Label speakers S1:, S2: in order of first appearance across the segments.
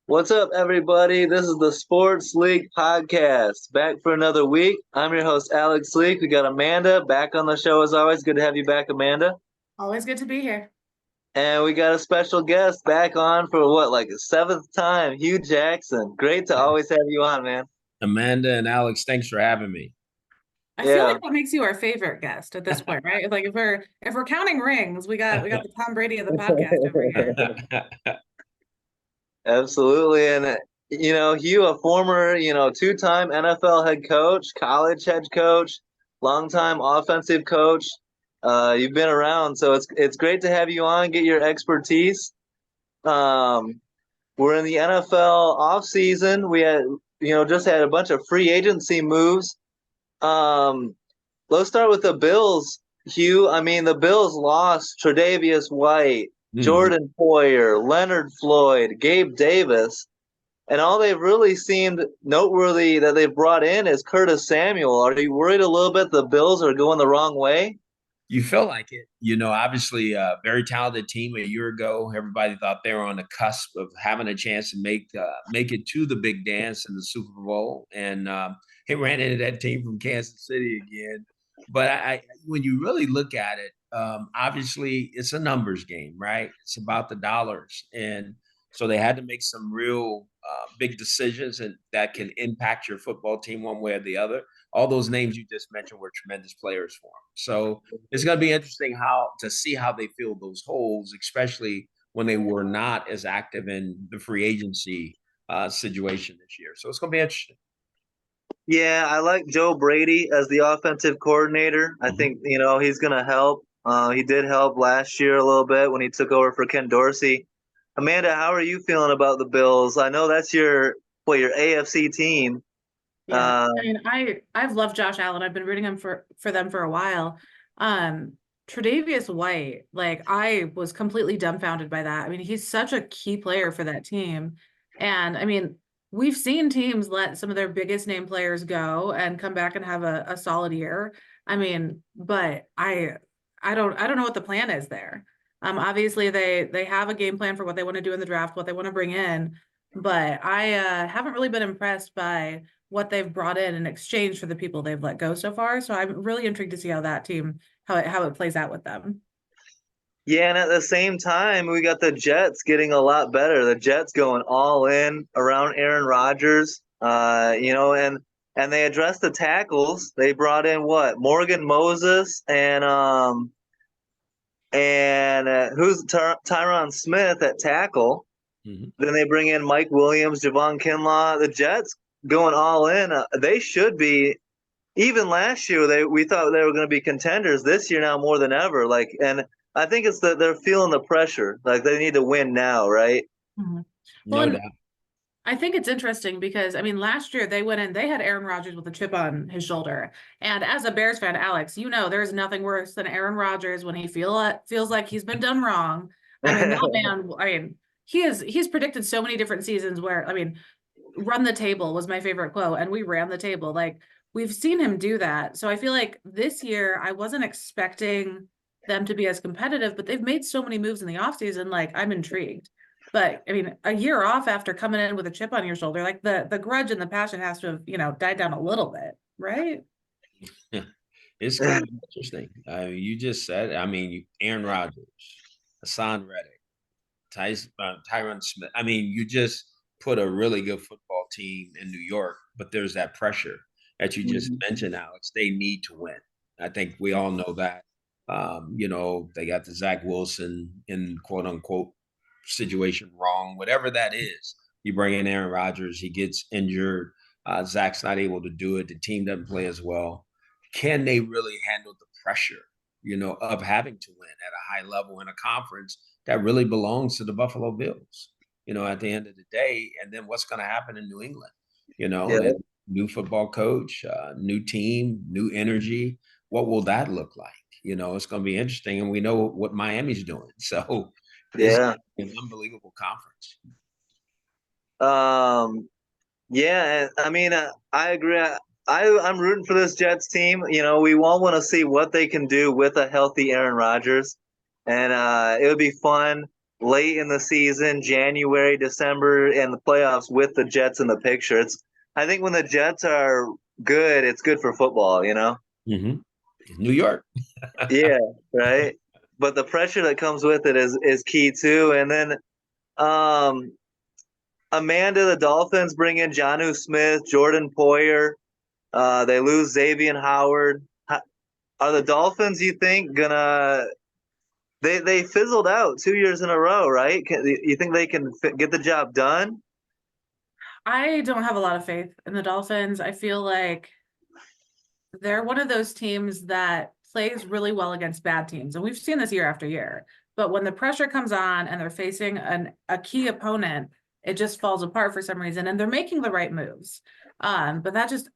S1: What's up, everybody? This is the Sports League Podcast. Back for another week. I'm your host, Alex Leak. We got Amanda back on the show as always. Good to have you back, Amanda.
S2: Always good to be here.
S1: And we got a special guest back on for what, like a seventh time, Hugh Jackson. Great to always have you on, man.
S3: Amanda and Alex, thanks for having me.
S2: I feel
S1: Yeah,
S2: like that makes you our favorite guest at this point, right? Like if we're counting rings, we got the Tom Brady of the podcast over here.
S1: absolutely. And, Hugh, a former, two-time NFL head coach, college head coach, longtime offensive coach. You've been around, so it's great to have you on, get your expertise. Um, we're in the NFL off season. We had, just had a bunch of free agency moves. Um, let's start with the Bills, Hugh. I mean, the Bills lost Tre'Davious White,
S3: Mhm.
S1: Jordan Poyer, Leonard Floyd, Gabe Davis, and all they've really seemed noteworthy that they've brought in is Curtis Samuel. Are you worried a little bit the Bills are going the wrong way?
S3: You feel like it. Obviously a very talented team a year ago. Everybody thought they were on the cusp of having a chance to make it to the big dance in the Super Bowl. And he ran into that team from Kansas City again. But when you really look at it, obviously it's a numbers game, right? It's about the dollars. And so they had to make some real big decisions and that can impact your football team one way or the other. All those names you just mentioned were tremendous players for them. So it's going to be interesting how to see how they fill those holes, especially when they were not as active in the free agency situation this year. So it's going to be interesting.
S1: Yeah, I like Joe Brady as the offensive coordinator. I
S3: Mhm.
S1: think, he's going to help. He did help last year a little bit when he took over for Ken Dorsey. Amanda, how are you feeling about the Bills? I know that's your AFC team.
S2: Yeah.
S1: Uh,
S2: I mean, I've loved Josh Allen. I've been rooting him for them for a while. Um, Tre'Davious White, like I was completely dumbfounded by that. I mean, he's such a key player for that team. And I mean, we've seen teams let some of their biggest name players go and come back and have a solid year. I mean, but I don't know what the plan is there. Obviously they have a game plan for what they want to do in the draft, what they want to bring in, but I haven't really been impressed by what they've brought in exchange for the people they've let go so far. So I'm really intrigued to see how that team how it plays out with them.
S1: yeah, and at the same time, we got the Jets getting a lot better. The Jets going all in around Aaron Rodgers. And they addressed the tackles. They brought in what? Morgan Moses and who's Tyron Smith at tackle.
S3: Mhm.
S1: Then they bring in Mike Williams, Javon Kinlaw. The Jets going all in. They should be. Even last year, we thought they were going to be contenders. This year, now more than ever. And I think it's that they're feeling the pressure. Like they need to win now, right?
S2: Mhm. Well,
S3: No
S2: and
S3: doubt.
S2: I think it's interesting because I mean, last year they went in, they had Aaron Rodgers with a chip on his shoulder. And as a Bears fan, Alex, you know there's nothing worse than Aaron Rodgers when he feels like he's been done wrong. I mean, that man, I mean, he's predicted so many different seasons where I mean, run the table was my favorite quote, and we ran the table. Like we've seen him do that. So I feel like this year I wasn't expecting them to be as competitive, but they've made so many moves in the offseason, like I'm intrigued. But I mean, a year off after coming in with a chip on your shoulder, like the grudge and the passion has to have, died down a little bit, right?
S3: It's going to be interesting. You just said, Aaron Rodgers, Hassan Reddick, Tyron Smith. I mean, you just put a really good football team in New York, but there's that pressure that you just
S1: Mhm.
S3: mentioned, Alex. They need to win. I think we all know that. They got the Zach Wilson in quote unquote situation wrong, whatever that is. You bring in Aaron Rodgers, he gets injured. Zach's not able to do it. The team doesn't play as well. Can they really handle the pressure, of having to win at a high level in a conference that really belongs to the Buffalo Bills, at the end of the day? And then what's going to happen in New England?
S1: Yeah.
S3: And new football coach, new team, new energy. What will that look like? It's going to be interesting. And we know what Miami's doing. So it's
S1: Yeah.
S3: an unbelievable conference.
S1: Um, yeah. And I mean, I agree. I'm rooting for this Jets team. We all want to see what they can do with a healthy Aaron Rodgers, and it would be fun. late in the season, January, December, and the playoffs with the Jets in the picture. I think when the Jets are good, it's good for football, you know?
S3: Mm-hmm. New York.
S1: Yeah, right. But the pressure that comes with it is key too. And then um Amanda, the Dolphins bring in Jonnu Smith, Jordan Poyer. They lose Xavier Howard. Are the Dolphins, you think, gonna? They fizzled out 2 years in a row, right? You think they can get the job done?
S2: I don't have a lot of faith in the Dolphins. I feel like they're one of those teams that plays really well against bad teams. And we've seen this year after year. But when the pressure comes on and they're facing a key opponent, it just falls apart for some reason. And they're making the right moves. But that just,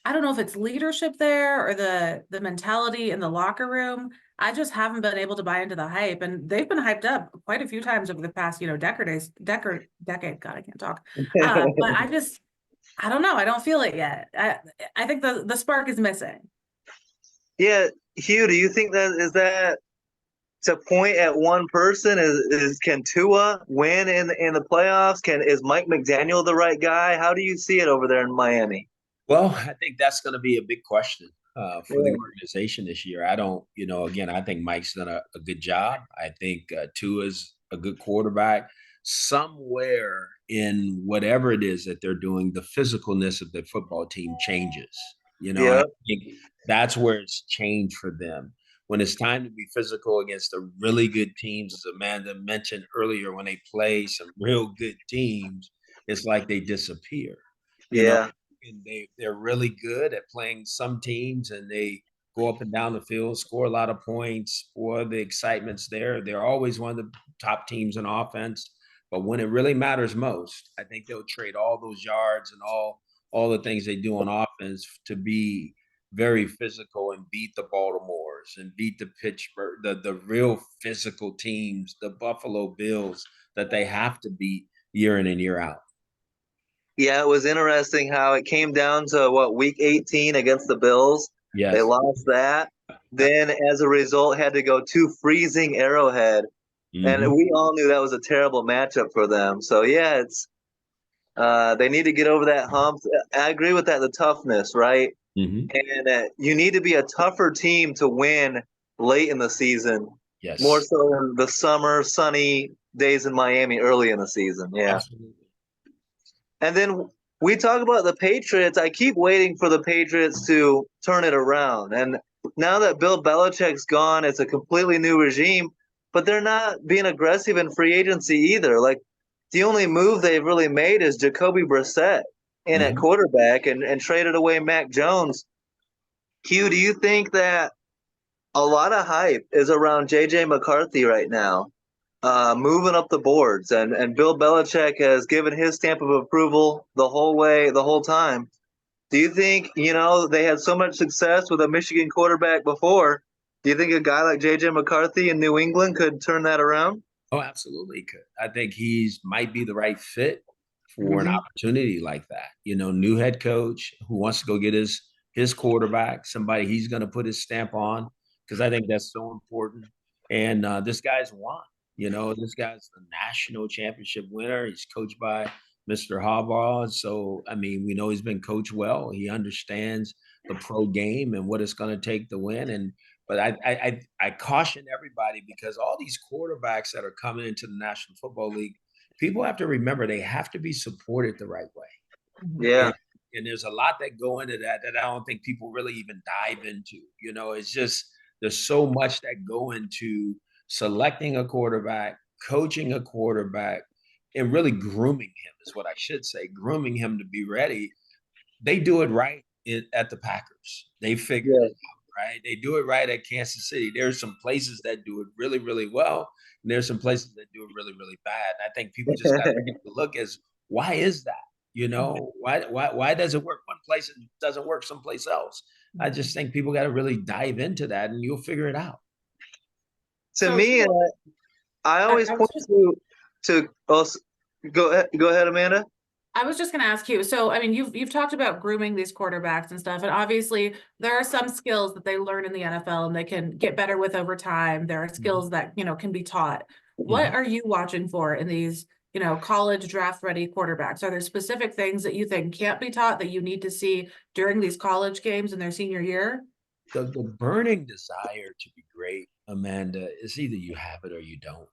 S2: I don't know if it's leadership there or the mentality in the locker room. I just haven't been able to buy into the hype. And they've been hyped up quite a few times over the past, decade. God, I can't talk. But I don't know. I don't feel it yet. I think the spark is missing.
S1: Yeah, Hugh, do you think that to point at one person is can Tua win in the playoffs? Is Mike McDaniel the right guy? How do you see it over there in Miami?
S3: Well, I think that's going to be a big question for the
S1: Yeah.
S3: organization this year. I don't, again, I think Mike's done a good job. I think Tua is a good quarterback. Somewhere in whatever it is that they're doing, the physicalness of the football team changes, and
S1: Yeah.
S3: I think that's where it's changed for them. When it's time to be physical against the really good teams, as Amanda mentioned earlier, when they play some real good teams, it's like they disappear.
S1: Yeah.
S3: And they're really good at playing some teams, and they go up and down the field, score a lot of points, or the excitement's there. They're always one of the top teams in offense. But when it really matters most, I think they'll trade all those yards and all the things they do on offense to be very physical and beat the Baltimores and beat the Pittsburgh, the real physical teams, the Buffalo Bills that they have to beat year in and year out.
S1: Yeah, it was interesting how it came down to week 18 against the Bills.
S3: Yes.
S1: They lost that. Then as a result had to go to freezing Arrowhead. And we all knew that was a terrible matchup for them. So yeah, it's they need to get over that hump. I agree with that, the toughness, right?
S3: Mm-hmm.
S1: And you need to be a tougher team to win late in the season.
S3: Yes.
S1: More so than the summer, sunny days in Miami early in the season. Yeah.
S3: Absolutely.
S1: And then we talk about the Patriots. I keep waiting for the Patriots to turn it around. And now that Bill Belichick's gone, it's a completely new regime, but they're not being aggressive in free agency either. Like the only move they've really made is Jacoby Brissett in at quarterback and traded away Mac Jones. Hugh, do you think that a lot of hype is around JJ McCarthy right now? Moving up the boards, and Bill Belichick has given his stamp of approval the whole time. Do you think, they had so much success with a Michigan quarterback before? Do you think a guy like J.J. McCarthy in New England could turn that around?
S3: Oh, absolutely he could. I think might be the right fit for an opportunity like that. New head coach who wants to go get his quarterback, somebody he's going to put his stamp on, because I think that's so important. And this guy's won. This guy's the national championship winner. He's coached by Mr. Harbaugh. So, we know he's been coached well. He understands the pro game and what it's going to take to win. But I caution everybody, because all these quarterbacks that are coming into the National Football League, people have to remember they have to be supported the right way.
S1: Yeah.
S3: And there's a lot that go into that I don't think people really even dive into. It's just there's so much that go into selecting a quarterback, coaching a quarterback, and really grooming him is what I should say, grooming him to be ready. They do it right at the Packers. They figure it out, right? They do it right at Kansas City. There's some places that do it really, really well, and there's some places that do it really, really bad. And I think people just got to take a look as, why is that? Why does it work one place and doesn't work someplace else? I just think people got to really dive into that, and you'll figure it out.
S1: To me, I always point to go ahead, Amanda.
S2: I was just going to ask you. So, you've talked about grooming these quarterbacks and stuff, and obviously there are some skills that they learn in the NFL and they can get better with over time. There are skills that, can be taught. What
S3: Mhm.
S2: are you watching for in these, college draft ready quarterbacks? Are there specific things that you think can't be taught that you need to see during these college games in their senior year?
S3: The burning desire to be great, Amanda, is either you have it or you don't.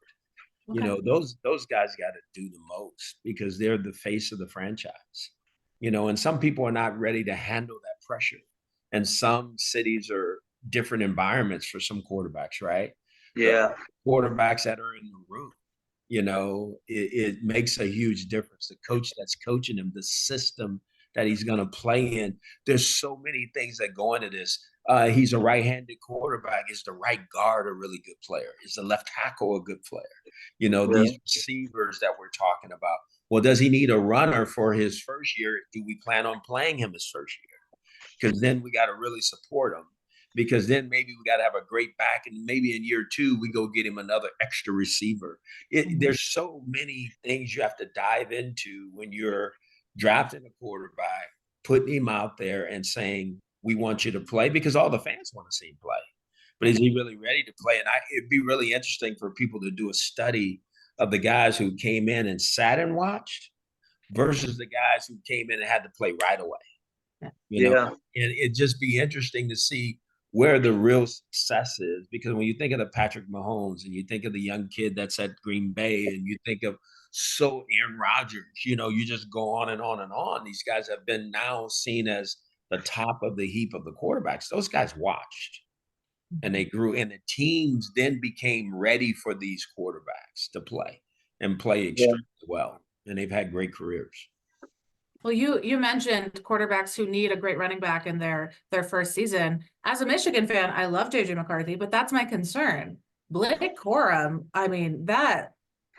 S2: Okay.
S3: Those guys got to do the most because they're the face of the franchise. And some people are not ready to handle that pressure. And some cities are different environments for some quarterbacks, right? The
S1: Yeah.
S3: quarterbacks that are in the room, it makes a huge difference. The coach that's coaching him, the system that he's going to play in. There's so many things that go into this. He's a right-handed quarterback. Is the right guard a really good player? Is the left tackle a good player?
S1: Yeah.
S3: These receivers that we're talking about. Well, does he need a runner for his first year? Do we plan on playing him his first year? Because then we got to really support him. Because then maybe we got to have a great back, and maybe in year 2 we go get him another extra receiver.
S2: Mhm.
S3: There's so many things you have to dive into when you're drafting a quarterback, putting him out there and saying, we want you to play, because all the fans want to see him play. But is he really ready to play? And it'd be really interesting for people to do a study of the guys who came in and sat and watched versus the guys who came in and had to play right away.
S1: Yeah.
S3: And it'd just be interesting to see where the real success is. Because when you think of the Patrick Mahomes and you think of the young kid that's at Green Bay and you think of Aaron Rodgers, you just go on and on and on. These guys have been now seen as the top of the heap of the quarterbacks. Those guys watched and they grew, and the teams then became ready for these quarterbacks to play and play
S1: Yeah.
S3: extremely well. And they've had great careers.
S2: Well, you mentioned quarterbacks who need a great running back in their first season. As a Michigan fan, I love JJ McCarthy, but that's my concern. Blake Corum, I mean, that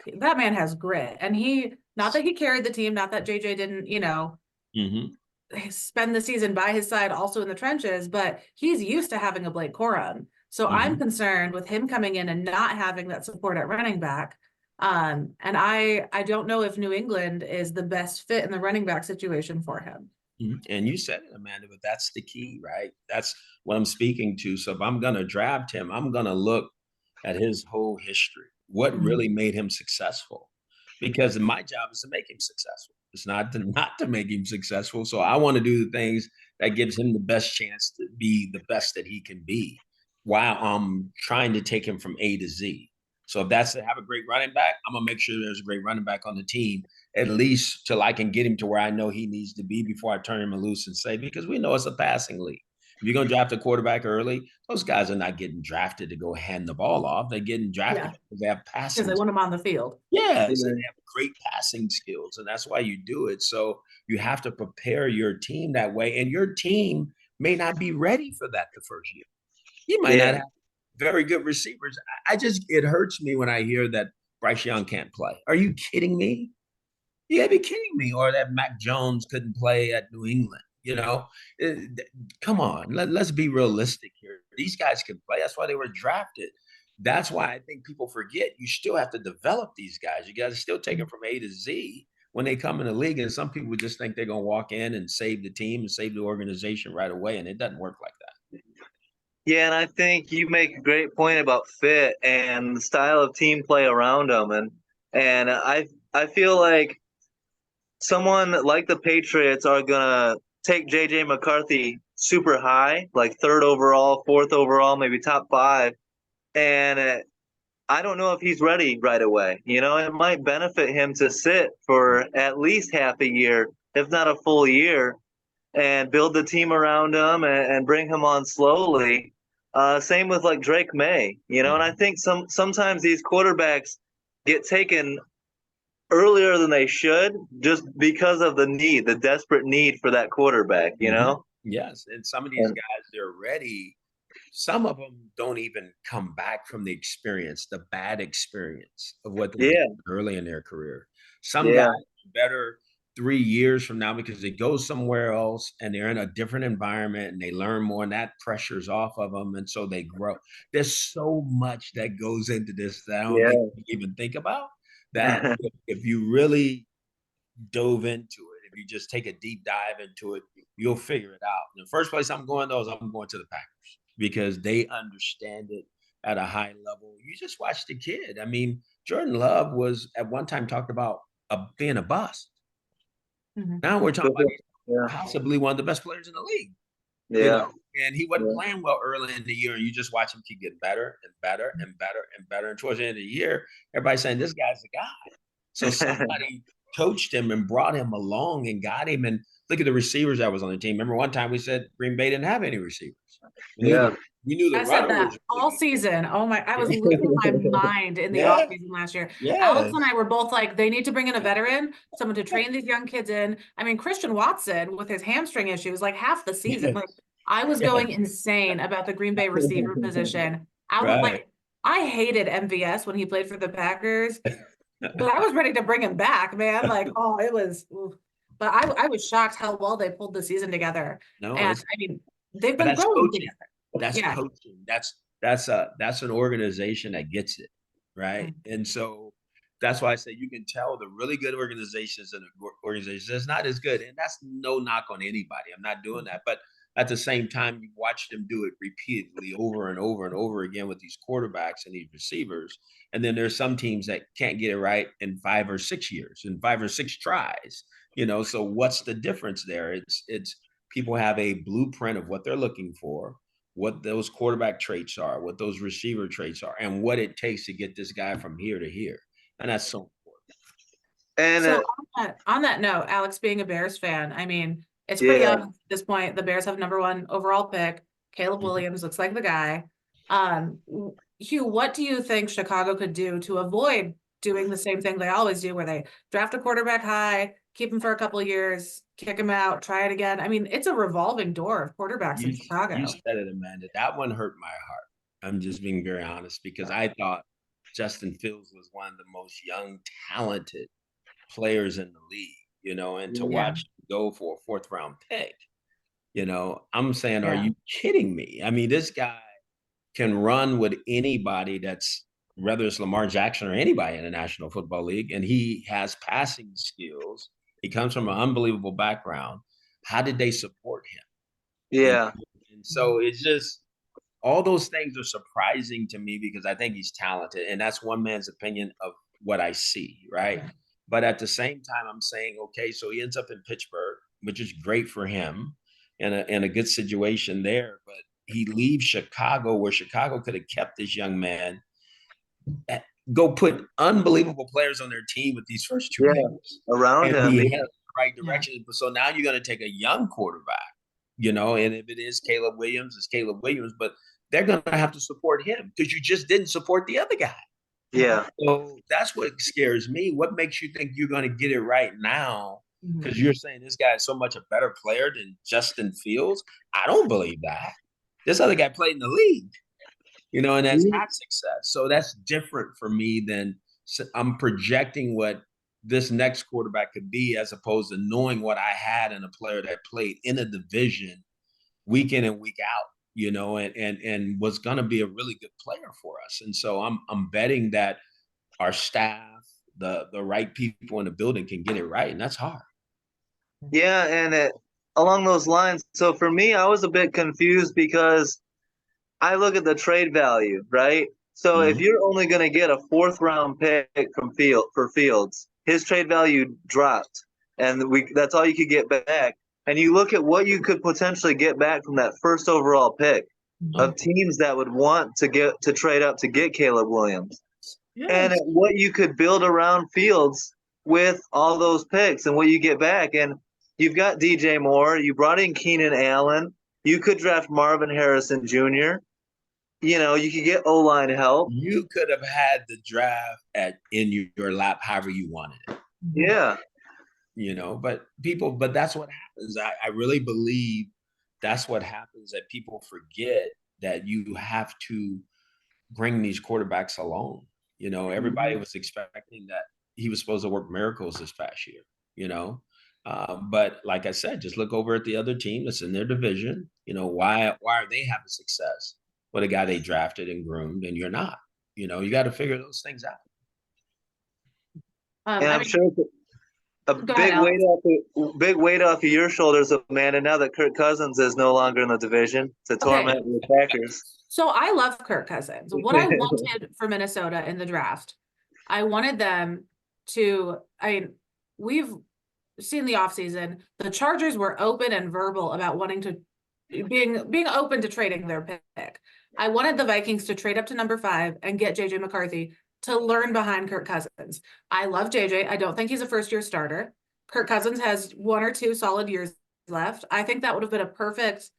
S2: man has grit. And he, not that he carried the team, not that JJ didn't,
S3: Mm-hmm.
S2: spend the season by his side also in the trenches, but he's used to having a Blake Corum. So I'm
S3: Mm-hmm.
S2: concerned with him coming in and not having that support at running back. And I don't know if New England is the best fit in the running back situation for him.
S3: And you said it, Amanda, but that's the key, right? That's what I'm speaking to. So if I'm going to draft him, I'm going to look at his whole history. What
S2: Mhm.
S3: really made him successful? Because my job is to make him successful. It's not to make him successful. So I want to do the things that gives him the best chance to be the best that he can be, while I'm trying to take him from A to Z. So if that's to have a great running back, I'm gonna make sure there's a great running back on the team, at least till I can get him to where I know he needs to be before I turn him loose and say, because we know it's a passing league. If you're going to draft a quarterback early, those guys are not getting drafted to go hand the ball off. They're getting drafted
S2: Yeah,
S3: because they have
S2: because they
S3: passing.
S2: want him on the field.
S3: Yes, and
S1: Yeah.
S3: they have great passing skills, and that's why you do it. So you have to prepare your team that way, and your team may not be ready for that the first year. You might not
S1: Yeah.
S3: have very good receivers. It hurts me when I hear that Bryce Young can't play. Are you kidding me? You gotta be kidding me. Or that Mac Jones couldn't play at New England. Come on. Let's be realistic here. These guys can play. That's why they were drafted. That's why I think people forget you still have to develop these guys. You got to still take them from A to Z when they come in the league. And some people just think they're going to walk in and save the team and save the organization right away. And it doesn't work like that.
S1: Yeah, and I think you make a great point about fit and the style of team play around them, and I feel like someone like the Patriots are gonna take JJ McCarthy super high, like third overall, fourth overall, maybe top five, and I don't know if he's ready right away. It might benefit him to sit for at least half a year, if not a full year, and build the team around him and bring him on slowly. Same with like Drake May, and I
S3: Mhm.
S1: think sometimes these quarterbacks get taken earlier than they should just because of the desperate need for that quarterback, you
S3: Mhm.
S1: know?
S3: Yes. And some of these
S1: And
S3: guys, they're ready. Some of them don't even come back from the experience, the bad experience of what they did
S1: yeah,
S3: early in their career. Some guys
S1: yeah,
S3: are better 3 years from now because they go somewhere else and they're in a different environment and they learn more, and that pressure's off of them. And so they grow. There's so much that goes into this that I don't think
S1: yeah.
S3: you even think about, that if you really dove into it, if you just take a deep dive into it, you'll figure it out. In the first place I'm going, though, is I'm going to the Packers because they understand it at a high level. You just watch the kid. I mean, Jordan Love was at one time talked about being a bust.
S2: Mhm.
S3: Now we're talking about
S1: Yeah.
S3: possibly one of the best players in the league. You
S1: Yeah.
S3: know, and he wasn't
S1: Yeah.
S3: playing well early in the year, and you just watch him keep getting better and better and better and better. And towards the end of the year, everybody's saying this guy's the guy. So somebody coached him and brought him along and got him. And look at the receivers that was on the team. Remember one time we said Green Bay didn't have any receivers.
S1: Yeah.
S3: We knew the
S2: I said
S3: runner
S2: that
S3: was
S2: all
S3: really
S2: season. Oh my, I was losing my mind in the
S3: Yeah.
S2: offseason last year. Alex
S3: Yes.
S2: and I were both like, they need to bring in a veteran, someone to train these young kids in. I mean, Christian Watson with his hamstring issues, like half the season, like I was going insane about the Green Bay receiver position. I was
S3: Right.
S2: like, I hated MVS when he played for the Packers, but I was ready to bring him back, man. Like, oh, it was, oof. But I was shocked how well they pulled the season together.
S3: No,
S2: And
S3: it's
S2: I mean, they've
S3: but
S2: been
S3: that's
S2: growing
S3: coaching.
S2: together.
S3: That's
S2: Yeah.
S3: coaching. That's an organization that gets it, right? And so that's why I say you can tell the really good organizations and the organizations that's not as good. And that's no knock on anybody. I'm not doing that. But at the same time, you watch them do it repeatedly over and over and over again with these quarterbacks and these receivers. And then there's some teams that can't get it right in 5 or 6 years, in 5 or 6 tries. So what's the difference there? It's people have a blueprint of what they're looking for, what those quarterback traits are, what those receiver traits are, and what it takes to get this guy from here to here. And that's so important.
S1: And
S2: So on that note, Alex being a Bears fan, I mean, it's pretty
S1: Yeah.
S2: obvious at this point. The Bears have #1 overall pick. Caleb
S3: Mhm.
S2: Williams looks like the guy. Hugh, what do you think Chicago could do to avoid doing the same thing they always do, where they draft a quarterback high, keep him for a couple of years, kick him out, try it again? I mean, it's a revolving door of quarterbacks in Chicago.
S3: You said it, Amanda. That one hurt my heart. I'm just being very honest because I thought Justin Fields was one of the most young, talented players in the league, and to
S2: Yeah.
S3: watch him go for a 4th round pick, I'm saying, are
S2: Yeah.
S3: you kidding me? I mean, this guy can run with anybody whether it's Lamar Jackson or anybody in the National Football League, and he has passing skills. He comes from an unbelievable background. How did they support him?
S1: Yeah.
S3: And so it's just all those things are surprising to me because I think he's talented, and that's one man's opinion of what I see, right?
S2: Yeah.
S3: But at the same time, I'm saying, okay, so he ends up in Pittsburgh, which is great for him, and a good situation there. But he leaves Chicago, where Chicago could have kept this young man, go put unbelievable players on their team with these first 2
S1: Yeah.
S3: picks,
S1: Around
S3: and
S1: him.
S3: he headed the right direction. So now you're going to take a young quarterback, and if it is Caleb Williams, it's Caleb Williams, but they're going to have to support him because you just didn't support the other guy.
S1: Yeah.
S3: So that's what scares me. What makes you think you're going to get it right now?
S2: Mhm.
S3: Because you're saying this guy is so much a better player than Justin Fields. I don't believe that. This other guy played in the league, and has had success. So that's different for me than I'm projecting what this next quarterback could be, as opposed to knowing what I had in a player that played in a division week in and week out, and was going to be a really good player for us. And so I'm betting that our staff, the right people in the building can get it right, and that's hard.
S1: Yeah, and along those lines, so for me, I was a bit confused because I look at the trade value, right? So if
S3: Mhm.
S1: you're only going to get a 4th round pick for Fields, his trade value dropped, and that's all you could get back. And you look at what you could potentially get back from that 1st overall pick of teams that would want to trade up to get Caleb Williams, and what you could build around Fields with all those picks and what you get back. And you've got DJ Moore, you brought in Keenan Allen, you could draft Marvin Harrison Jr. You could get O-line help.
S3: You could have had the draft in your lap however you wanted it.
S1: Yeah.
S3: But that's what happens. I really believe that's what happens, that people forget that you have to bring these quarterbacks along. Everybody was expecting that he was supposed to work miracles this past year, but like I said, just look over at the other team that's in their division. Why are they having success with a guy they drafted and groomed and you're not? You got to figure those things out.
S1: And I'm sure it's a big weight off of your shoulders, Amanda, now that Kirk Cousins is no longer in the division to torment the Packers.
S2: So I love Kirk Cousins. What I wanted for Minnesota in the draft I wanted them to, we've seen the offseason, the Chargers were open and verbal about wanting to being open to trading their pick. I wanted the Vikings to trade up to number 5 and get JJ McCarthy to learn behind Kirk Cousins. I love JJ. I don't think he's a first-year starter. Kirk Cousins has 1 or 2 solid years left. I think that would have been a perfect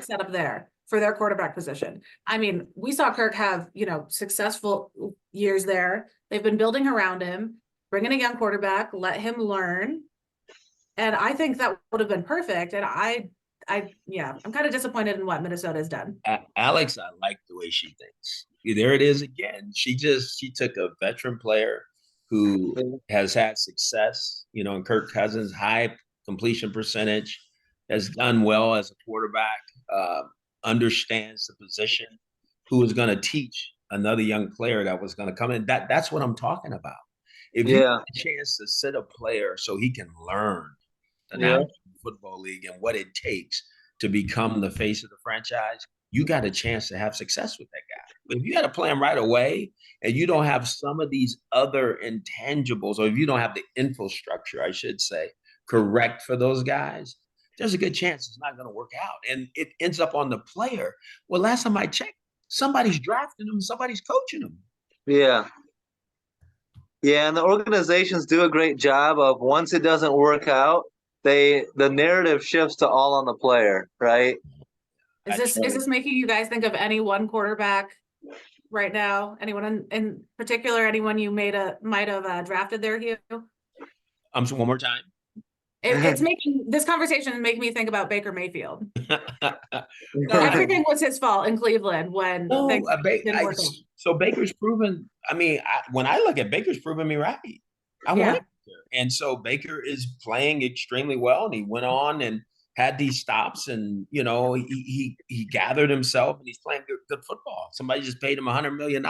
S2: setup there for their quarterback position. I mean, we saw Kirk have, successful years there. They've been building around him, bringing a young quarterback, let him learn. And I think that would have been perfect. And I'm kind of disappointed in what Minnesota has done.
S3: Alex, I like the way she thinks. There it is again. She took a veteran player who has had success, in Kirk Cousins, high completion percentage, has done well as a quarterback, understands the position, who is going to teach another young player that was going to come in. That's what I'm talking about. If you have a chance to sit a player so he can learn the National Football League and what it takes to become the face of the franchise, you got a chance to have success with that guy. But if you got to play him right away and you don't have some of these other intangibles, or if you don't have the infrastructure, I should say, correct for those guys, there's a good chance it's not going to work out. And it ends up on the player. Well, last time I checked, somebody's drafting them, somebody's coaching them.
S1: Yeah. Yeah, and the organizations do a great job of, once it doesn't work out, the narrative shifts to all on the player, right?
S2: Is this making you guys think of any one quarterback right now? Anyone in particular? Anyone you might have drafted there, Hugh?
S3: So one more time.
S2: It's making this conversation make me think about Baker Mayfield. Everything was his fault in Cleveland when didn't work.
S3: So Baker's proven. I mean, when I look at Baker's proven me right. I want it. And so Baker is playing extremely well, and he went on and had these stops, and he gathered himself, and he's playing good football. Somebody just paid him $100 million.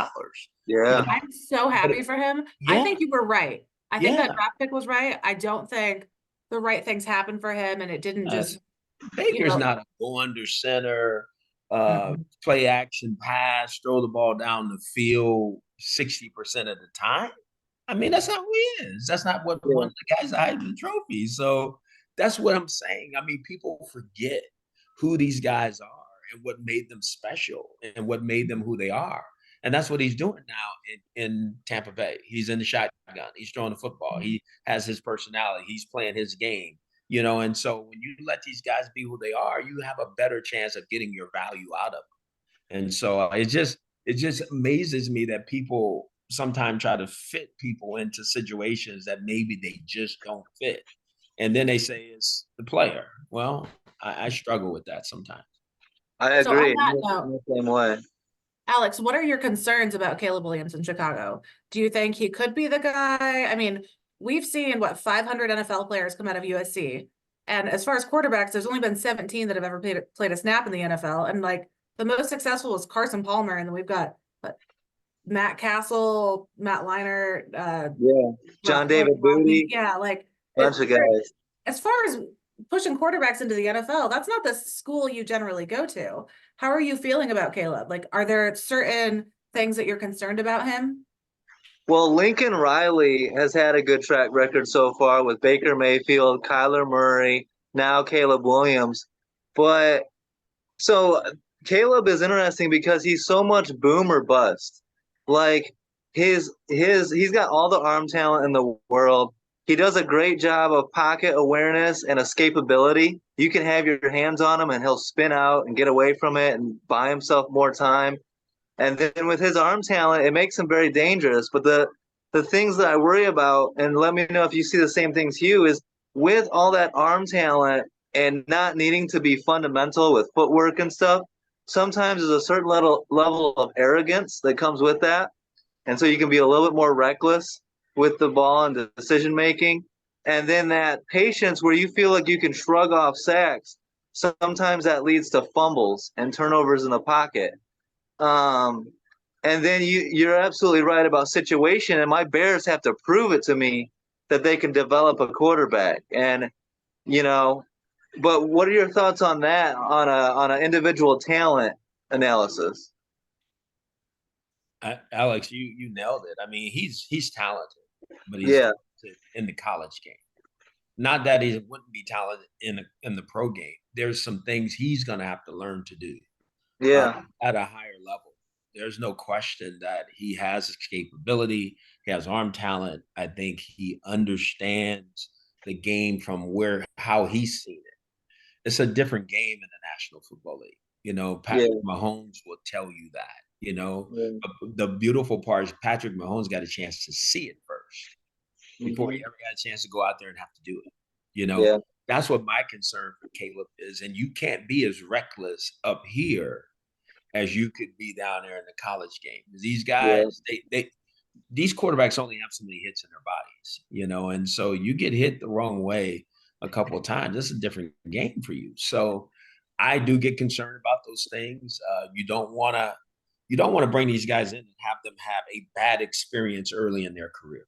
S1: Yeah,
S2: I'm so happy for him. Yeah. I think you were right. I think that draft pick was right. I don't think the right things happened for him, and it didn't just.
S3: Baker's not a go under center, play action pass, throw the ball down the field 60% of the time. I mean, that's not who he is. That's not what one of the guys that had the trophy. So that's what I'm saying. I mean, people forget who these guys are and what made them special and what made them who they are. And that's what he's doing now in Tampa Bay. He's in the shotgun. He's throwing the football. He has his personality. He's playing his game, and so when you let these guys be who they are, you have a better chance of getting your value out of them. And so it just amazes me that people sometimes try to fit people into situations that maybe they just don't fit. And then they say it's the player. Well, I struggle with that sometimes.
S1: I agree. The same way.
S2: Alex, what are your concerns about Caleb Williams in Chicago? Do you think he could be the guy? I mean, we've seen 500 NFL players come out of USC. And as far as quarterbacks, there's only been 17 that have ever played a snap in the NFL. And the most successful was Carson Palmer. And then we've got Matt Castle, Matt Leinart,
S1: John David Booty.
S2: Yeah,
S1: bunch of guys.
S2: As far as pushing quarterbacks into the NFL, that's not the school you generally go to. How are you feeling about Caleb? Are there certain things that you're concerned about him?
S1: Well, Lincoln Riley has had a good track record so far with Baker Mayfield, Kyler Murray, now Caleb Williams. But so Caleb is interesting because he's so much boom or bust. He's got all the arm talent in the world. He does a great job of pocket awareness and escapability. You can have your hands on him and he'll spin out and get away from it and buy himself more time. And then with his arm talent, it makes him very dangerous. But the things that I worry about, and let me know if you see the same things, Hugh, is with all that arm talent and not needing to be fundamental with footwork and stuff, sometimes there's a certain level of arrogance that comes with that. And so you can be a little bit more reckless with the ball and decision making. And then that patience where you feel like you can shrug off sacks, sometimes that leads to fumbles and turnovers in the pocket. And then you're absolutely right about situation. And my Bears have to prove it to me that they can develop a quarterback. And, but what are your thoughts on that on an individual talent analysis?
S3: Alex, you nailed it. I mean, he's talented, but he's
S1: Yeah,
S3: talented in the college game. Not that he wouldn't be talented in the pro game. There's some things he's going to have to learn to do
S1: yeah,
S3: at a higher level. There's no question that he has his capability. He has arm talent. I think he understands the game from how he's seen it. It's a different game in the National Football League. You know,
S1: yeah,
S3: Patrick Mahomes will tell you that. You know,
S1: yeah.
S3: the beautiful part is Patrick Mahomes got a chance to see it first before he
S1: Mhm.
S3: ever got a chance to go out there and have to do it. You know,
S1: Yeah,
S3: that's what my concern for Caleb is. And you can't be as reckless up here as you could be down there in the college game. These
S1: yeah,
S3: guys, these quarterbacks only have so many hits in their bodies, you know, and so you get hit the wrong way a couple of times. This is a different game for you. So I do get concerned about those things. You don't want to bring these guys in and have them have a bad experience early in their career,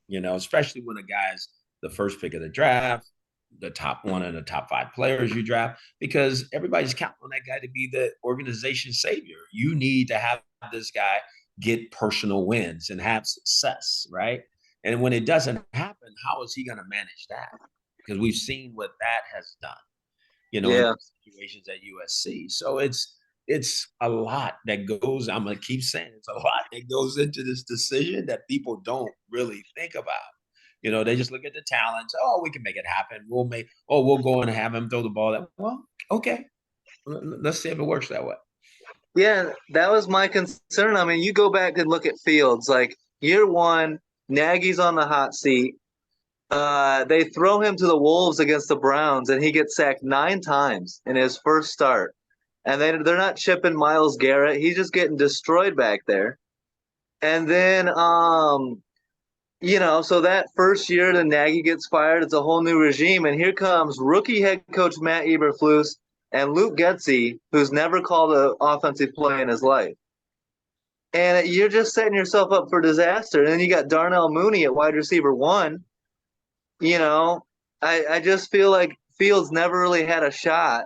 S3: you know, especially when a guy's the first pick of the draft, the top one of the top 5 players you draft, because everybody's counting on that guy to be the organization savior. You need to have this guy get personal wins and have success, right? And when it doesn't happen, how is he going to manage that? Because we've seen what that has done, you know, in
S1: yeah,
S3: situations at USC. So it's a lot that goes. I'm gonna keep saying it's a lot that goes into this decision that people don't really think about. You know, they just look at the talents. Oh, we can make it happen. We'll go and have him throw the ball. Well, okay. Let's see if it works that way.
S1: yeah. That was my concern. I mean, you go back and look at Fields. Like year one, Nagy's on the hot seat. They throw him to the Wolves against the Browns, and he gets sacked 9 times in his first start. And they're not chipping Myles Garrett. He's just getting destroyed back there. And then, so that first year, the Nagy gets fired. It's a whole new regime, and here comes rookie head coach Matt Eberflus and Luke Getsy, who's never called an offensive play in his life. And you're just setting yourself up for disaster. And then you got Darnell Mooney at wide receiver one. You know, I just feel like Fields never really had a shot.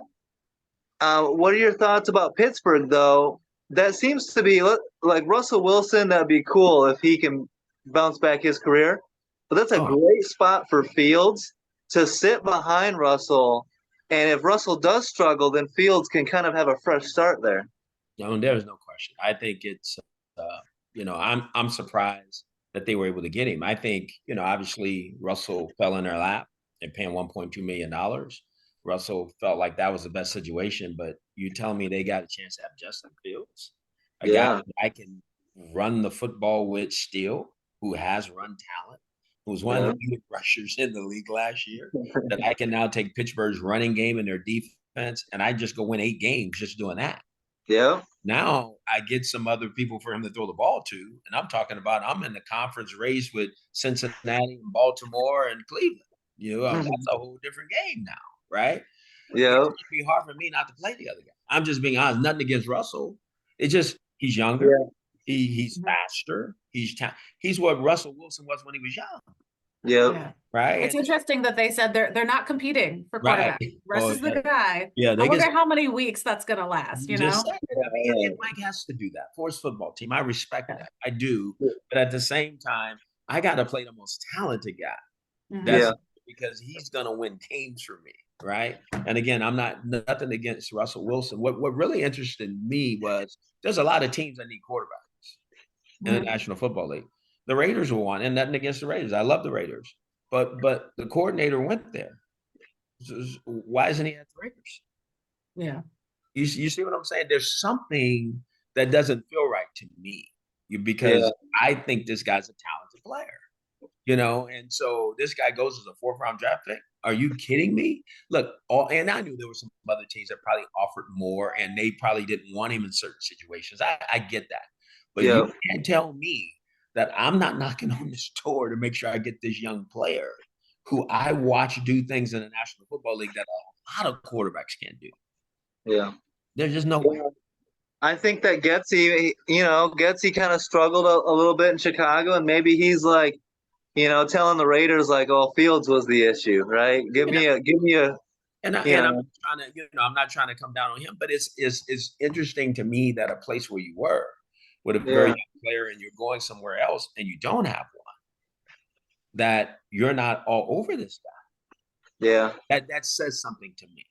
S1: What are your thoughts about Pittsburgh, though? That seems to be like Russell Wilson. That'd be cool if he can bounce back his career. But that's a
S3: Oh,
S1: great spot for Fields to sit behind Russell. And if Russell does struggle, then Fields can kind of have a fresh start there.
S3: no, there's no question. I think it's, I'm surprised that they were able to get him. I think, obviously Russell fell in their lap and paying $1.2 million. Russell felt like that was the best situation, but you telling me they got a chance to have Justin Fields, a guy
S1: Yeah,
S3: that I can run the football with still, who has run talent, who was one of
S1: yeah,
S3: the leading rushers in the league last year, that I can now take Pittsburgh's running game and their defense, and I just go win 8 games just doing that.
S1: yeah.
S3: Now I get some other people for him to throw the ball to, and I'm in the conference race with Cincinnati and Baltimore and Cleveland. That's a whole different game now, right? It's
S1: Yeah,
S3: gonna be hard for me not to play the other guy. I'm just being honest. Nothing against Russell. It's just he's younger.
S1: yeah,
S3: He's
S2: Mhm.
S3: faster. He's what Russell Wilson was when he was young,
S1: yeah,
S2: Yeah.
S3: right?
S2: It's interesting that they said they're not competing for
S3: Right.
S2: quarterback. Russ
S3: Oh
S2: is the
S3: yeah.
S2: guy.
S3: Yeah,
S2: I
S3: they
S2: wonder
S3: get
S2: how many weeks that's gonna last, you
S3: just
S2: know?
S3: saying. I mean, and Mike has to do that for his football team. I respect
S2: Yeah.
S3: that. I do.
S1: yeah,
S3: But at the same time, I got to play the most talented guy.
S2: Mhm.
S3: That's
S1: yeah,
S3: because he's going to win games for me, right? And again, I'm not nothing against Russell Wilson. What really interested me was there's a lot of teams that need quarterbacks in the
S2: Mhm.
S3: National Football League. The Raiders were one, and nothing against the Raiders. I love the Raiders, but the coordinator went there. Why isn't he at the Raiders?
S2: Yeah.
S3: You see what I'm saying? There's something that doesn't feel right to me
S1: yeah,
S3: because I think this guy's a talented player. And so this guy goes as a 4th-round draft pick. Are you kidding me? Look, and I knew there were some other teams that probably offered more and they probably didn't want him in certain situations. I get that. But you
S1: yeah,
S3: can't tell me that I'm not knocking on this door to make sure I get this young player who I watch do things in the National Football League that a lot of quarterbacks can't do.
S1: yeah.
S3: There's just no way.
S1: I think that Getsy kind of struggled a little bit in Chicago, and maybe he's like, telling the Raiders like, "Oh, Fields was the issue, right? Give
S3: And
S1: me a,
S3: and, I,
S1: you
S3: and I'm
S1: know,
S3: trying to, I'm not trying to come down on him, but it's interesting to me that a place where you were with a very young player and you're going somewhere else and you don't have one, that you're not all over this guy.
S1: Yeah.
S3: That says something to me.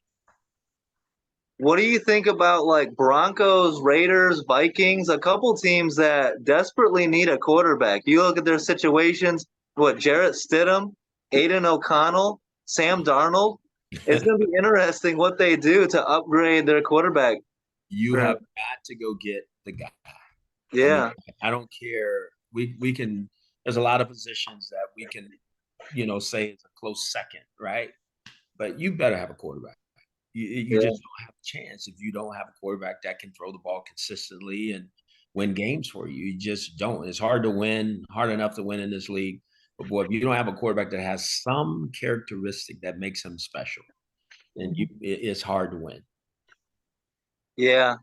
S1: What do you think about like Broncos, Raiders, Vikings, a couple teams that desperately need a quarterback? You look at their situations, what, Jarrett Stidham, Aiden O'Connell, Sam Darnold. It's going to be interesting what they do to upgrade their quarterback.
S3: You have got to go get the guy.
S1: Yeah.
S3: I don't care. We can, there's a lot of positions that we can, say it's a close second, right? But you better have a quarterback. You just don't have a chance if you don't have a quarterback that can throw the ball consistently and win games for you. You just don't. It's hard to win, hard enough to win in this league. But boy, if you don't have a quarterback that has some characteristic that makes him special, then it's hard to win.
S1: Yeah.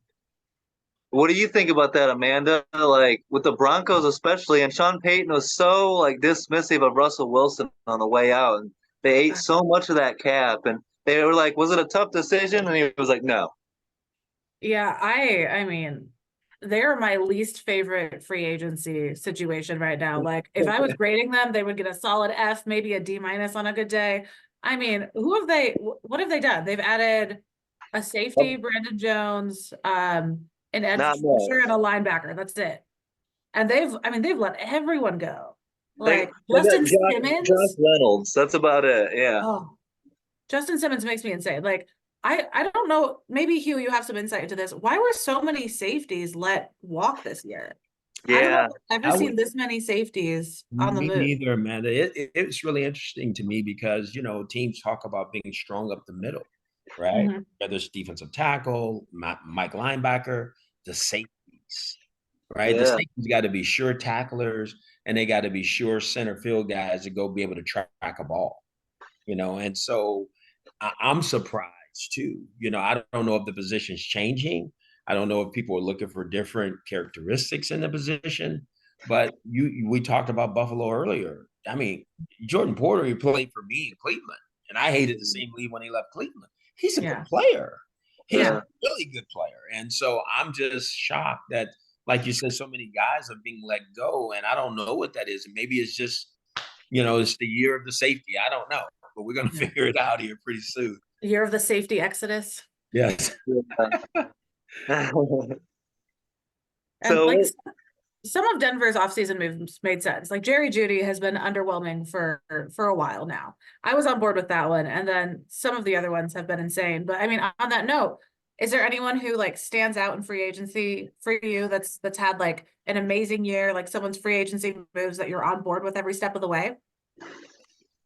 S1: What do you think about that, Amanda? Like with the Broncos especially, and Sean Payton was so like dismissive of Russell Wilson on the way out, and they ate so much of that cap, and they were like, "Was it a tough decision?" And he was like, "No."
S2: Yeah, I mean, they're my least favorite free agency situation right now. Like, if I was grading them, they would get a solid F, maybe a D- on a good day. I mean, what have they done? They've added a safety, Brandon Jones, an edge rusher, and a linebacker. That's it. And they've let everyone go. Like Justin Simmons,
S1: Josh Reynolds. That's about it. Yeah.
S2: Oh, Justin Simmons makes me insane. Like, I don't know. Maybe Hugh, you have some insight into this. Why were so many safeties let walk this year? I don't know if I've ever seen this many safeties on the move.
S3: Me neither, Amanda. It's really interesting to me because teams talk about being strong up the middle, right? Whether it's defensive tackle, Mike linebacker, the safeties, right? The safeties got to be sure tacklers, and they got to be sure center field guys to go be able to track a ball, And so I'm surprised too. I don't know if the position's changing. I don't know if people are looking for different characteristics in the position. But we talked about Buffalo earlier. I mean, Jordan Porter, he played for me in Cleveland, and I hated to see him leave when he left Cleveland. He's a good player. He's a really good player. And so I'm just shocked that, like you said, so many guys are being let go, and I don't know what that is. Maybe it's just, it's the year of the safety. I don't know, but we're going to figure it out here pretty soon.
S2: Year of the safety exodus.
S3: Yes.
S2: And like some of Denver's offseason moves made sense. Like Jerry Jeudy has been underwhelming for a while now. I was on board with that one, and then some of the other ones have been insane. But I mean, on that note, is there anyone who like stands out in free agency for you that's had like an amazing year, like someone's free agency moves that you're on board with every step of the way?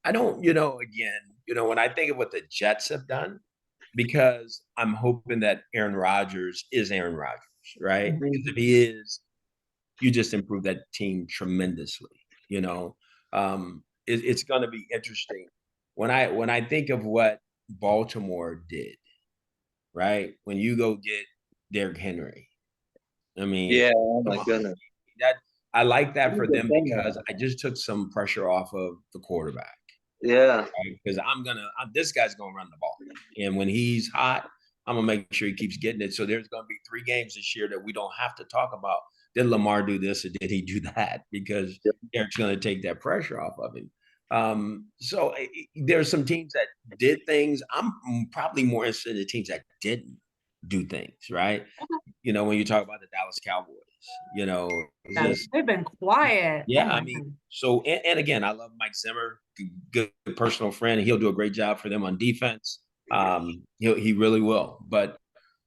S3: I don't, when I think of what the Jets have done, because I'm hoping that Aaron Rodgers is Aaron Rodgers, right? Because if he is, you just improve that team tremendously. It's going to be interesting when I think of what Baltimore did, right? When you go get Derrick Henry, I mean,
S1: oh my goodness,
S3: I like that for them because I just took some pressure off of the quarterback.
S1: Yeah,
S3: because this guy's gonna run the ball, and when he's hot, I'm gonna make sure he keeps getting it. So there's gonna be 3 games this year that we don't have to talk about. Did Lamar do this or did he do that? Because Eric's gonna take that pressure off of him. So there's some teams that did things. I'm probably more interested in the teams that didn't do things, right? When you talk about the Dallas Cowboys,
S2: they've been quiet.
S3: Yeah, I mean, so and again, I love Mike Zimmer, good personal friend. He'll do a great job for them on defense. He really will. But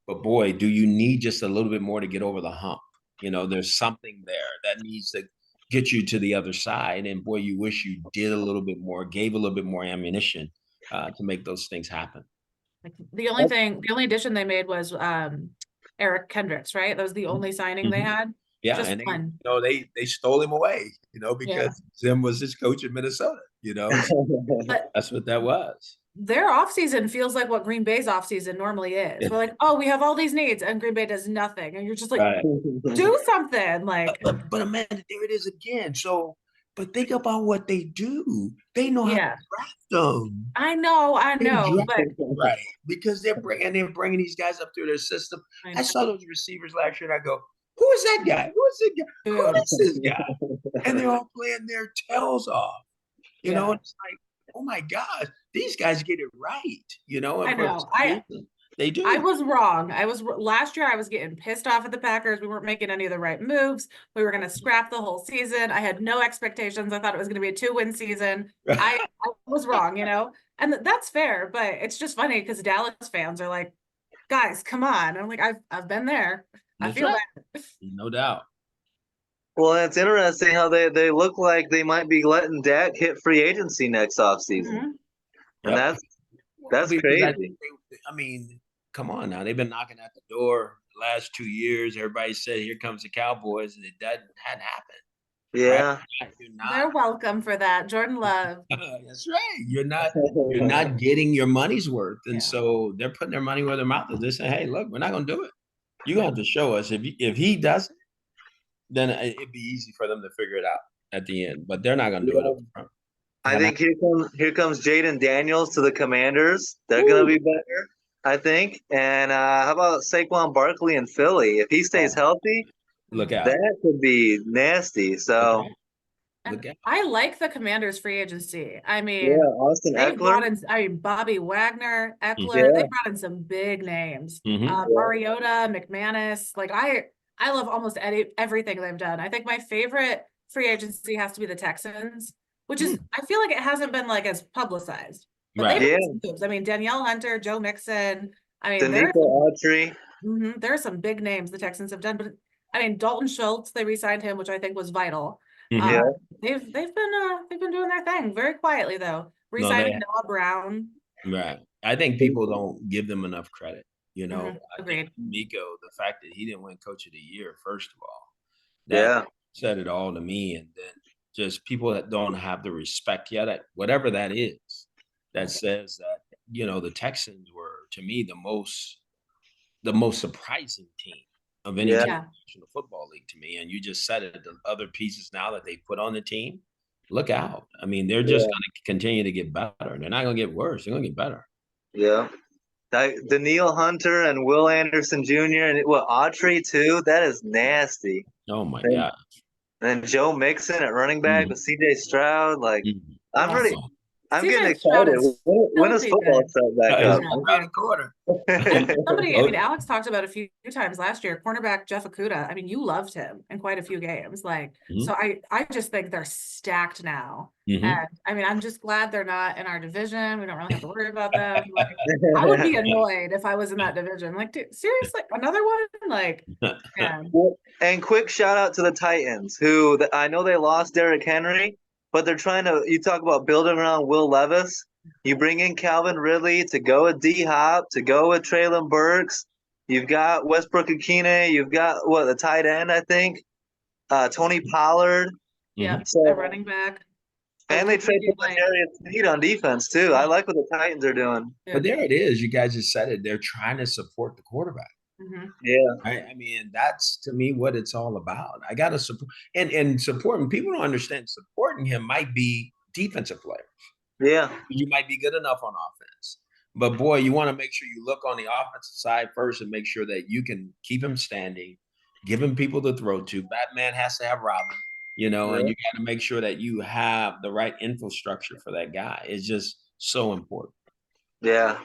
S3: boy, do you need just a little bit more to get over the hump? There's something there that needs to get you to the other side. And boy, you wish you did a little bit more, gave a little bit more ammunition to make those things happen.
S2: The only addition they made was Eric Kendricks, right? That was the only signing they had.
S3: Yeah,
S2: just
S3: and
S2: fun.
S3: They stole him away, because Zim was his coach in Minnesota, But that's what that was.
S2: Their offseason feels like what Green Bay's offseason normally is. We're like, oh, we have all these needs, and Green Bay does nothing. And you're just like, do something. Like,
S3: but Amanda, there it is again. So, but think about what they do. They know how to draft them.
S2: I know. But
S3: right, because they're bringing these guys up through their system. I saw those receivers last year, and I go, Who is that guy? Who is that guy? Who
S2: Dude.
S3: is this guy? And they're all playing their tails off. You know,
S2: Yeah.
S3: it's like, oh my gosh, these guys get it right. You know, and
S2: I
S3: for
S2: know.
S3: some reason, they do.
S2: I was wrong. Last year I was getting pissed off at the Packers. We weren't making any of the right moves. We were going to scrap the whole season. I had no expectations. I thought it was going to be a 2-win season. I was wrong, you know, and that's fair, but it's just funny because Dallas fans are like, guys, come on. I'm like, I've been there. I
S3: That's
S2: feel
S3: right.
S2: bad.
S3: No doubt.
S1: Well, it's interesting how they look like they might be letting Dak hit free agency next offseason.
S2: Mhm.
S1: And
S3: Yep.
S1: that's
S3: Because
S1: crazy.
S3: I mean, come on now. They've been knocking at the door the last 2 years. Everybody said, here comes the Cowboys, and it hadn't happened.
S1: Yeah.
S3: Right?
S2: They're welcome for that. Jordan Love.
S3: That's right. You're not getting your money's worth. And
S2: Yeah.
S3: so they're putting their money where their mouth is. They're saying, hey, look, we're not going to do it. You're going to have to show us. If he does it, then it'd be easy for them to figure it out at the end. But they're not going to do it up front.
S1: I think here comes Jaden Daniels to the Commanders. They're gonna be better, I think. And how about Saquon Barkley in Philly? If he stays healthy,
S3: Look out.
S1: that could be nasty. So
S3: Look out.
S2: I like the Commanders free agency. I mean,
S1: yeah, Austin
S2: they
S1: Eckler.
S2: brought in, Bobby Wagner, Eckler.
S1: Yeah.
S2: They brought in some big names.
S3: Mhm.
S2: Mariota, McManus. Like I love almost everything they've done. I think my favorite free agency has to be the Texans, which is I feel like it hasn't been like as publicized. But
S3: Right.
S2: they've
S1: Yeah.
S2: made some moves. I mean, Danielle Hunter, Joe Mixon. I mean,
S1: Danica Autry.
S2: there are some big names the Texans have done. But I mean, Dalton Schultz, they re-signed him, which I think was vital.
S3: Mhm.
S1: Yeah.
S2: They've been doing their thing very quietly though. Re-signing Noah Brown.
S3: Right. I think people don't give them enough credit. You know, I
S2: Agreed.
S3: think Miko, the fact that he didn't win Coach of the Year, first of all,
S1: Yeah.
S3: said it all to me. And then just people that don't have the respect yet, whatever that is, that says that, you know, the Texans were, to me, the most surprising team of any
S1: Yeah.
S3: team in the National Football League to me. And you just said it, the other pieces now that they put on the team, look out. I mean, they're just going to continue to get better. They're not going to get worse. They're going to get better.
S1: Yeah. Danielle Hunter and Will Anderson Jr. and Autry too. That is nasty.
S3: Oh my God.
S1: And Joe Mixon at running back with CJ Stroud. Like I'm ready.
S3: Awesome.
S1: I'm
S2: CJ
S1: getting
S2: Stroud
S1: excited.
S2: is
S1: When does football
S2: good.
S1: start back
S3: That is
S1: up?
S3: around the corner.
S2: And somebody, I mean, Alex talked about a few times last year, cornerback Jeff Okudah. I mean, you loved him in quite a few games. Like, so I just think they're stacked now. And I mean, I'm just glad they're not in our division. We don't really have to worry about them. Like, I would be annoyed if I was in that division. Like, dude, seriously, another one? Like, yeah.
S1: And quick shout out to the Titans, who I know they lost Derrick Henry, but they're trying to. You talk about building around Will Levis. You bring in Calvin Ridley to go with D-Hop, to go with Treylon Burks. You've got Westbrook Akine. You've got, the tight end, I think, Tony Pollard.
S2: Yeah,
S1: So,
S2: a running back.
S1: And they trade for Darius Sneed on defense, too. I like what the Titans are doing.
S3: But there it is. You guys just said it. They're trying to support the quarterback.
S1: Yeah.
S3: I mean, that's to me what it's all about. I got to support and supporting. People don't understand supporting him might be defensive players.
S1: Yeah.
S3: You might be good enough on offense. But boy, you want to make sure you look on the offensive side first and make sure that you can keep him standing, give him people to throw to. Batman has to have Robin, you know, and you got to make sure that you have the right infrastructure for that guy. It's just so important.
S1: Yeah.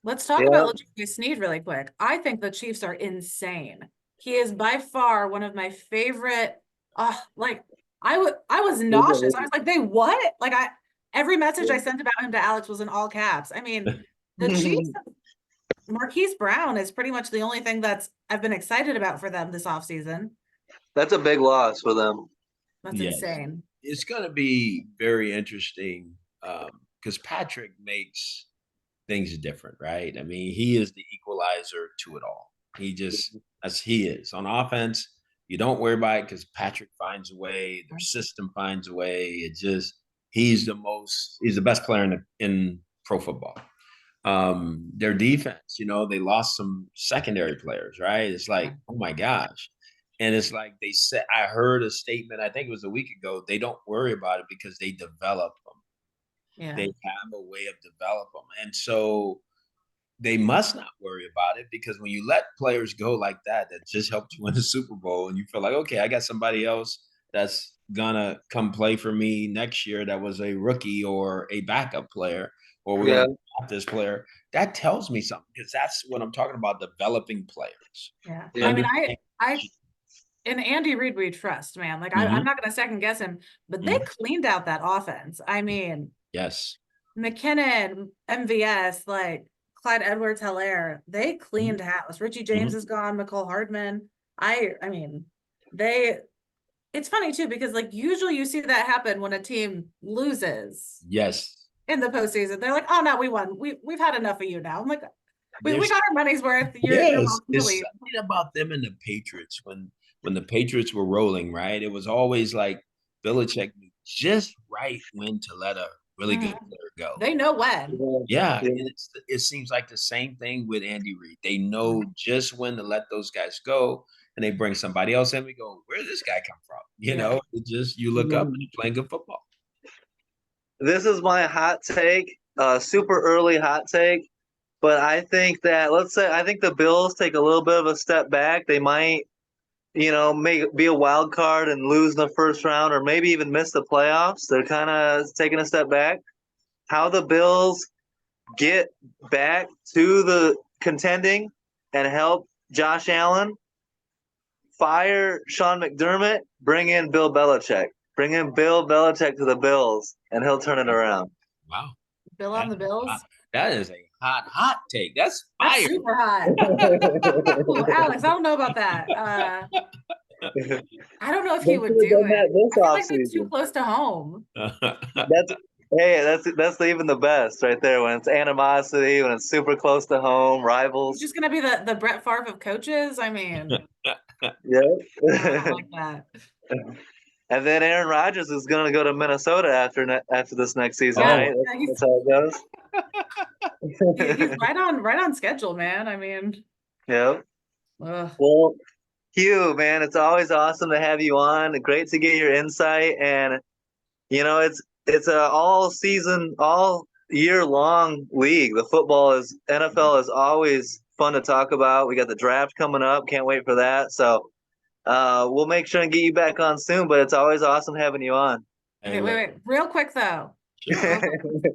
S2: Let's talk about L'Jarius Sneed really quick. I think the Chiefs are insane. He is by far one of my favorite. Like I was nauseous. I was like, they what? Like every message I sent about him to Alex was in all caps. I mean, the Chiefs, Marquise Brown is pretty much the only thing I've been excited about for them this offseason.
S1: That's a big loss for them.
S2: That's insane.
S3: It's going to be very interesting because Patrick makes things different, right? I mean, he is the equalizer to it all. He just, as he is on offense, you don't worry about it because Patrick finds a way, their system finds a way. It just, he's the best player in pro football. Their defense, you know, they lost some secondary players, right? It's like, oh my gosh. And it's like they said, I heard a statement, I think it was a week ago, they don't worry about it because they develop them. Yeah. They have a way of developing them. And so they must not worry about it, because when you let players go like that, that just helped you win the Super Bowl, and you feel like, okay, I got somebody else that's gonna come play for me next year that was a rookie or a backup player, or we're
S1: Yeah.
S3: gonna draft this player. That tells me something, because that's what I'm talking about, developing players.
S2: Yeah.
S1: Yeah.
S2: I mean, I in Andy Reid we trust, man. Like I'm
S3: Mhm.
S2: not gonna second guess him, but they
S3: Mhm.
S2: cleaned out that offense. I mean,
S3: Yes.
S2: McKinnon, MVS, like Clyde Edwards-Helaire, they cleaned house. Richie James
S3: Mhm.
S2: is gone, McCole Hardman. I mean, it's funny too, because like usually you see that happen when a team loses
S3: Yes.
S2: in the postseason. They're like, oh no, we won. We've had enough of you now. I'm like, we
S3: There's
S2: got our money's worth. You're
S3: Yes,
S2: welcome to
S3: it's
S2: leave.
S3: something about them and the Patriots when the Patriots were rolling, right? It was always like Belichick knew just right when to let a really good
S2: Mhm.
S3: player go.
S2: They know when.
S3: Yeah,
S1: Yeah.
S3: and it seems like the same thing with Andy Reid. They know just when to let those guys go, and they bring somebody else in. We go, where did this guy come from? You
S2: Yeah.
S3: know, it just you look up and you're playing good football.
S1: This is my hot take, super early hot take. But I think that I think the Bills take a little bit of a step back. They might, be a wild card and lose in the first round, or maybe even miss the playoffs. They're kind of taking a step back. How the Bills get back to the contending and help Josh Allen, fire Sean McDermott, bring in Bill Belichick. Bring in Bill Belichick to the Bills, and he'll turn it around.
S3: Wow,
S2: Bill on the Bills.
S3: that is a hot take. That's
S2: That's
S3: fire.
S2: super hot. Ooh, Alex, I don't know about that. I don't know if he would do it.
S1: This
S2: I feel like that's too
S1: offseason.
S2: close to home.
S1: That's even the best right there, when it's animosity, when it's super close to home,
S2: He's
S1: rivals.
S2: just gonna be the Brett Favre of coaches. I mean, I
S1: Yeah.
S2: don't like that.
S1: And then Aaron Rodgers is going to go to Minnesota after this next season,
S3: Oh.
S1: right?
S2: Yeah,
S1: That's how it
S2: he's
S1: goes.
S2: right on schedule, man. I mean,
S1: Yeah.
S2: ugh.
S1: Well, Hugh, man, it's always awesome to have you on. Great to get your insight, and it's a all season, all year long league. The NFL is always fun to talk about. We got the draft coming up. Can't wait for that. So we'll make sure and get you back on soon. But it's always awesome having you on.
S2: Okay, wait. Real quick though.
S3: Sure.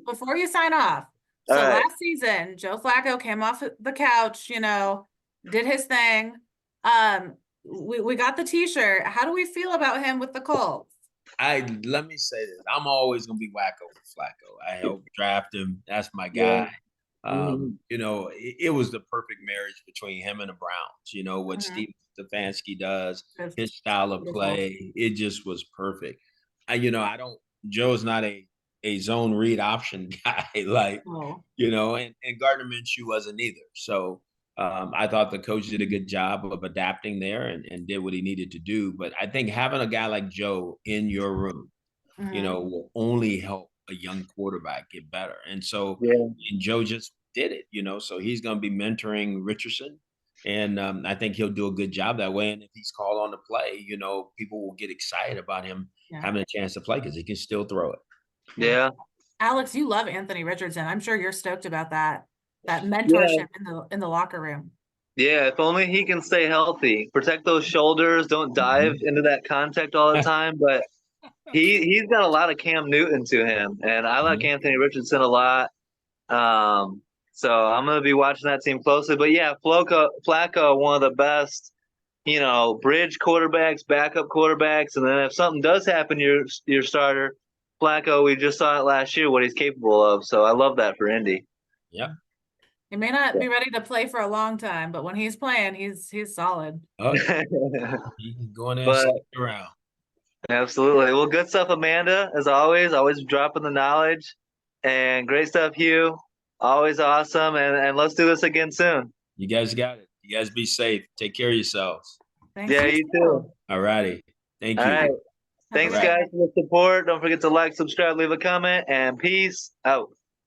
S2: Before you sign off.
S1: All
S2: So
S1: right.
S2: last season, Joe Flacco came off the couch, did his thing. We got the t-shirt. How do we feel about him with the Colts?
S3: Let me say this. I'm always gonna be wacko for Flacco. I helped draft him. That's my
S1: Yeah.
S3: guy. It was the perfect marriage between him and the Browns. What
S2: Mhm.
S3: Steve Stefanski does,
S2: That's
S3: his style of
S2: beautiful.
S3: play, it just was perfect. I don't. Joe's not a zone read option guy, like
S2: Oh.
S3: and Gardner Minshew wasn't either. So I thought the coach did a good job of adapting there and did what he needed to do. But I think having a guy like Joe in your room,
S2: Mhm.
S3: will only help a young quarterback get better. And so,
S1: Yeah.
S3: and Joe just did it, so he's going to be mentoring Richardson. And I think he'll do a good job that way. And if he's called on to play, people will get excited about him
S2: Yeah.
S3: having a chance to play because he can still throw it.
S1: Yeah.
S2: Alex, you love Anthony Richardson. I'm sure you're stoked about that mentorship in the locker room.
S1: Yeah, if only he can stay healthy. Protect those shoulders. Don't dive into that contact all the time. But he's got a lot of Cam Newton to him, and I like Anthony Richardson a lot. So I'm gonna be watching that team closely. But yeah, Flacco, one of the best, bridge quarterbacks, backup quarterbacks, and then if something does happen, your starter, Flacco, we just saw it last year what he's capable of. So I love that for Indy.
S3: Yeah.
S2: He may not be ready to play for a long time, but when he's playing, he's solid.
S3: Oh, he can go in there and
S1: But-
S3: stick around.
S1: Absolutely. Well, good stuff, Amanda, as always dropping the knowledge. And great stuff, Hugh. Always awesome. And let's do this again soon.
S3: You guys got it. You guys be safe. Take care of yourselves.
S2: Thanks,
S1: Yeah, you too.
S3: All righty. Thank
S1: All
S3: you.
S1: right.
S2: Have a
S1: Thanks,
S2: good
S1: guys,
S2: night.
S1: for the support. Don't forget to like, subscribe, leave a comment, and peace out.